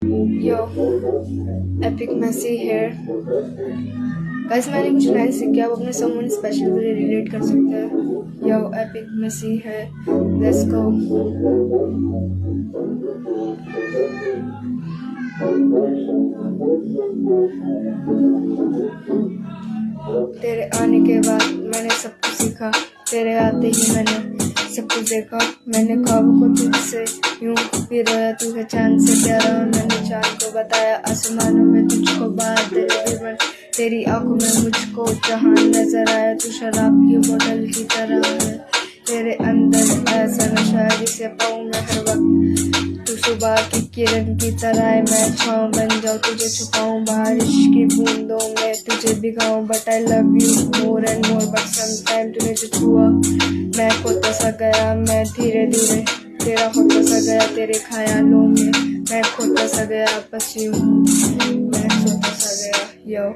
Yo epic Messi here guys, मैंने कुछ line सीखी, आप अपने समवन स्पेशल के लिए रिलेट कर सकते हैं। यो एपिक मेसी है, लेट्स गो। तेरे आने के बाद मैंने सब कुछ सीखा, तेरे आते ही मैंने सब कुछ देखा। मैंने ख्वाबों को तुझसे यूं भी रोया, तू है चांद से प्यारा। मैंने चांद को बताया आसमानों में तुझको बादल भी बन। तेरी आंखों में मुझको जहान नजर आया, तू शराब की बोतल की तरह है। तेरे अंदर ऐसा नशा है जिसे पाऊं मैं हर वक्त। तू सुबह की किरण की तरह है, मैं छाँव बन जाऊं, तुझे छुपाऊं बारिश की बूंदों में, तुझे भिगाऊं। But I love you more and more, but sometime तूने जो छुआ मैं खोता सा गया। मैं धीरे धीरे तेरा होता सा गया, तेरे ख्यालों में मैं खोता सा गया। बस यूं मैं सोता सा गया। यो